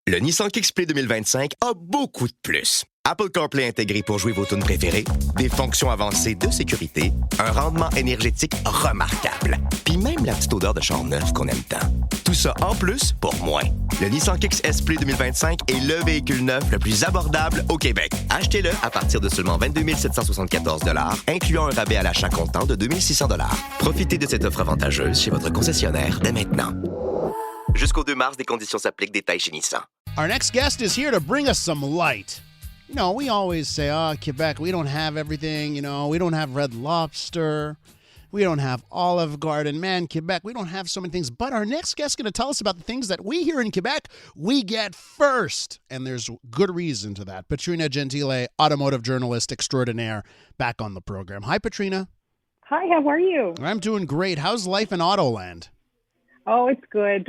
Le Nissan Kick-Split 2025 a beaucoup de plus. Apple CarPlay intégré pour jouer vos tunes préférées, des fonctions avancées de sécurité, un rendement énergétique remarquable, puis même la petite odeur de char neuf qu'on aime tant. Tout ça en plus pour moins. Le Nissan Kick-Split 2025 est le véhicule neuf le plus abordable au Québec. Achetez-le à partir de seulement 22 774 $, incluant un rabais à l'achat comptant de 2 600 $. Profitez de cette offre avantageuse chez votre concessionnaire dès maintenant. Jusqu'au 2 mars, des conditions s'appliquent. Détails chez Nissan. Our next guest is here to bring us some light. You know, we always say, Quebec, we don't have everything. You know, we don't have Red Lobster. We don't have Olive Garden. Man, Quebec, we don't have so many things. But our next guest is going to tell us about the things that we here in Quebec, we get first. And there's good reason to that. Petrina Gentile, automotive journalist extraordinaire, back on the program. Hi, Petrina. Hi, how are you? I'm doing great. How's life in Autoland? Oh, it's good.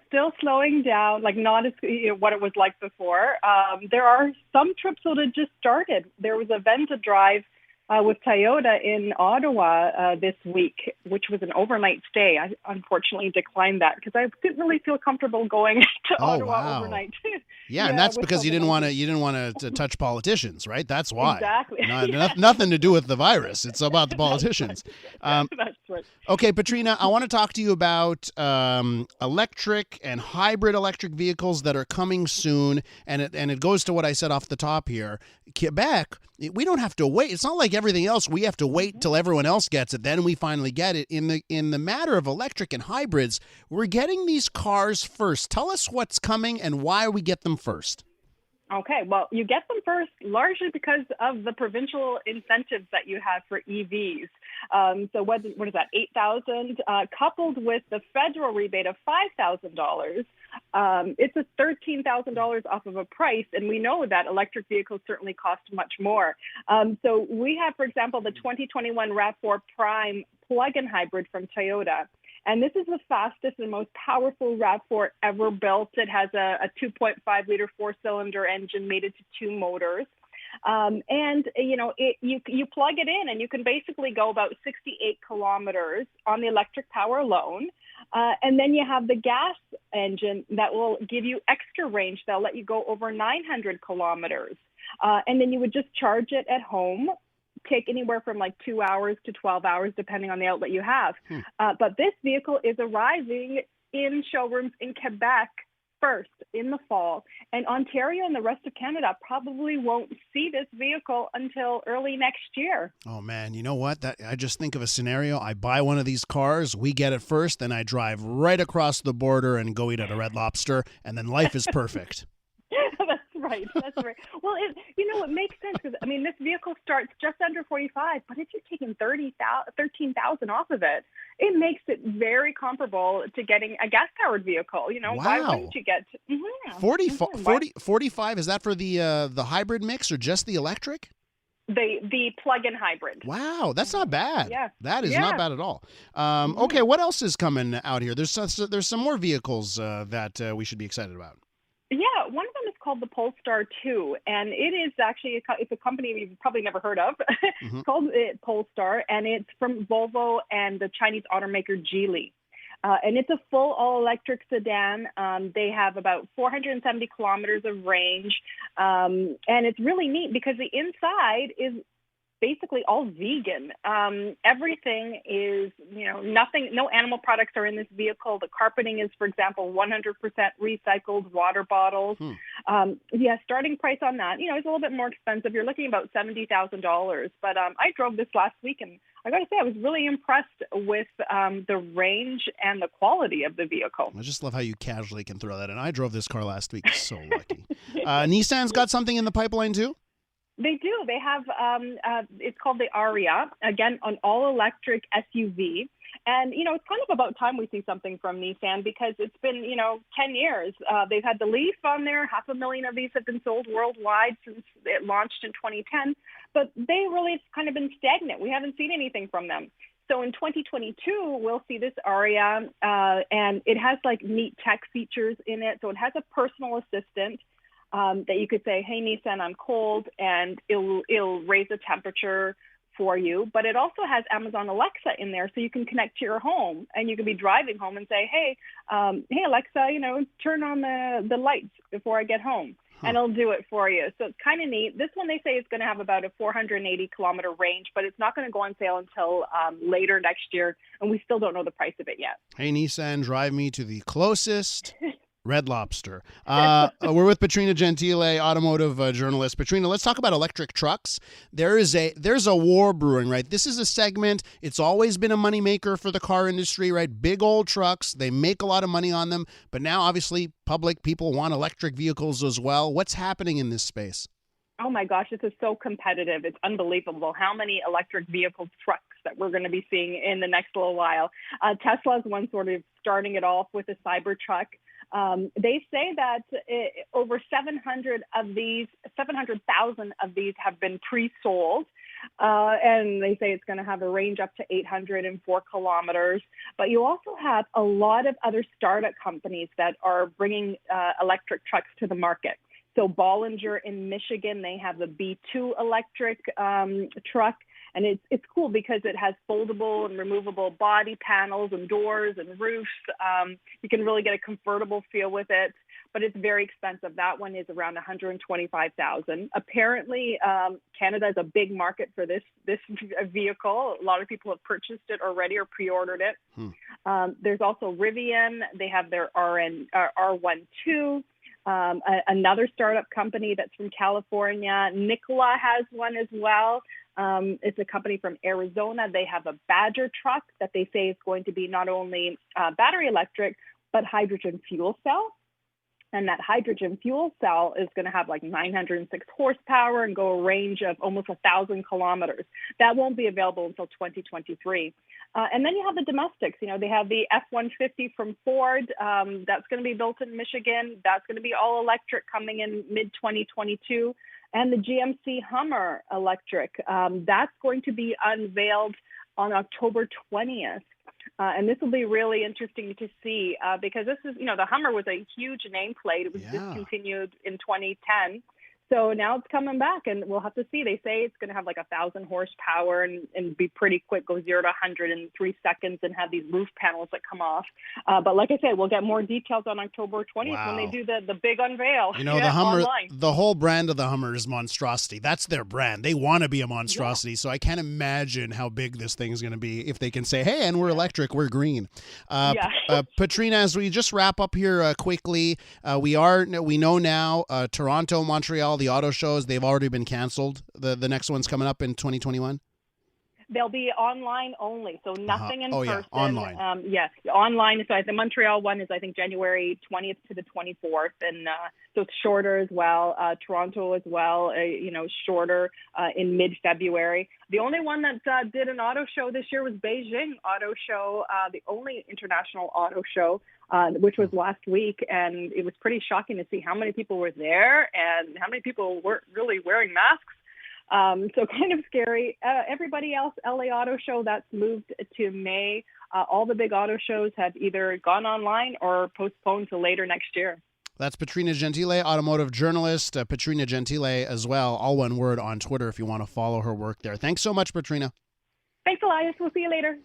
Still slowing down, like not as what it was like before. There are some trips that have just started. There was a Venta drive with Toyota in Ottawa this week, which was an overnight stay. I unfortunately declined that because I didn't really feel comfortable going to Ottawa overnight. Yeah, and that's because you didn't want to touch politicians, right? That's why. Exactly. Nothing to do with the virus. It's about the politicians. That's right. Okay, Petrina, I want to talk to you about electric and hybrid electric vehicles that are coming soon, and it goes to what I said off the top here. Quebec, we don't have to wait. It's not like everything else. We have to wait till everyone else gets it, then we finally get it. In the matter of electric and hybrids, we're getting these cars first. Tell us what's coming and why we get them first. Okay, well, you get them first largely because of the provincial incentives that you have for EVs. So what is that, $8,000, coupled with the federal rebate of $5,000. It's a $13,000 off of a price, and we know that electric vehicles certainly cost much more. So we have, for example, the 2021 RAV4 Prime plug-in hybrid from Toyota. And this is the fastest and most powerful RAV4 ever built. It has a 2.5-liter four-cylinder engine mated to two motors. You plug it in and you can basically go about 68 kilometers on the electric power alone. And then you have the gas engine that will give you extra range. They'll let you go over 900 kilometers. And then you would just charge it at home. Take anywhere from like 2 hours to 12 hours, depending on the outlet you have. But this vehicle is arriving in showrooms in Quebec first in the fall. And Ontario and the rest of Canada probably won't see this vehicle until early next year. Oh, man, you know what? I just think of a scenario. I buy one of these cars, we get it first, then I drive right across the border and go eat at a Red Lobster, and then life is perfect. That's right. Well, it makes sense because, this vehicle starts just under 45, but if you're taking 13,000 off of it, it makes it very comparable to getting a gas-powered vehicle. Wow. Why wouldn't you get 45? Is that for the hybrid mix or just the electric? The plug-in hybrid. Wow, that's not bad. Yeah. That is not bad at all. Okay, what else is coming out here? There's some more vehicles that we should be excited about. Yeah, one of them is called the Polestar 2, and it is actually it's a company you've probably never heard of. It's called Polestar, and it's from Volvo and the Chinese automaker Geely. And it's a full all-electric sedan. They have about 470 kilometers of range, and it's really neat because the inside is basically all vegan. Everything is, no animal products are in this vehicle. The carpeting is, for example, 100% recycled water bottles. Starting price on that, is a little bit more expensive. You're looking about $70,000. But I drove this last week, and I got to say, I was really impressed with the range and the quality of the vehicle. I just love how you casually can throw that in. I drove this car last week. So lucky. Nissan's got something in the pipeline, too? They do. They have, it's called the Aria, again, an all-electric SUV. And, it's kind of about time we see something from Nissan because it's been, 10 years. They've had the Leaf on there. 500,000 of these have been sold worldwide since it launched in 2010. But they really have kind of been stagnant. We haven't seen anything from them. So in 2022, we'll see this Aria, and it has, neat tech features in it. So it has a personal assistant. That you could say, hey, Nissan, I'm cold, and it'll raise the temperature for you, but it also has Amazon Alexa in there, so you can connect to your home, and you can be driving home and say, hey, hey Alexa, turn on the lights before I get home, and it'll do it for you. So it's kind of neat. This one, they say it's going to have about a 480 kilometer range, but it's not going to go on sale until later next year, and we still don't know the price of it yet. Hey Nissan, drive me to the closest Red Lobster. We're with Petrina Gentile, automotive journalist. Petrina, let's talk about electric trucks. There's a war brewing, right? This is a segment. It's always been a moneymaker for the car industry, right? Big old trucks. They make a lot of money on them. But now, obviously, people want electric vehicles as well. What's happening in this space? Oh my gosh, this is so competitive. It's unbelievable how many electric vehicle trucks that we're going to be seeing in the next little while. Tesla's one sort of starting it off with a Cybertruck. They say that over 700,000 of these have been pre-sold. And they say it's going to have a range up to 804 kilometers. But you also have a lot of other startup companies that are bringing electric trucks to the market. So Bollinger in Michigan, they have the B2 electric truck. And it's cool because it has foldable and removable body panels and doors and roofs. You can really get a comfortable feel with it, but it's very expensive. That one is around $125,000. Apparently, Canada is a big market for this vehicle. A lot of people have purchased it already or pre-ordered it. There's also Rivian. They have their R12. Another startup company that's from California. Nikola has one as well. It's a company from Arizona. They have a Badger truck that they say is going to be not only battery electric, but hydrogen fuel cell. And that hydrogen fuel cell is going to have like 906 horsepower and go a range of almost 1,000 kilometers. That won't be available until 2023. And then you have the domestics. They have the F-150 from Ford. That's going to be built in Michigan. That's going to be all electric coming in mid-2022. And the GMC Hummer electric, that's going to be unveiled on October 20th. And this will be really interesting to see because this is, the Hummer was a huge nameplate. It was discontinued in 2010. So now it's coming back, and we'll have to see. They say it's going to have like 1,000 horsepower and be pretty quick, go 0 to 100 in 3 seconds, and have these roof panels that come off. But like I said, we'll get more details on October 20th when they do the big unveil. The Hummer, online. The whole brand of the Hummer is monstrosity. That's their brand. They want to be a monstrosity. Yeah. So I can't imagine how big this thing is going to be if they can say, hey, and we're electric, we're green. Petrina, as we just wrap up here quickly, we know now Toronto, Montreal, the auto shows, they've already been canceled. The next one's coming up in 2021. They'll be online only, so nothing in person. Yeah, online. Yes, online. So the Montreal one is, I think, January 20th to the 24th, and so it's shorter as well. Toronto as well, shorter in mid-February. The only one that did an auto show this year was Beijing Auto Show, the only international auto show, which was last week, and it was pretty shocking to see how many people were there and how many people were really wearing masks. So kind of scary. Everybody else, LA Auto Show, that's moved to May. All the big auto shows have either gone online or postponed to later next year. That's Petrina Gentile, automotive journalist. Petrina Gentile as well, all one word on Twitter if you want to follow her work there. Thanks so much, Petrina. Thanks, Elias. We'll see you later.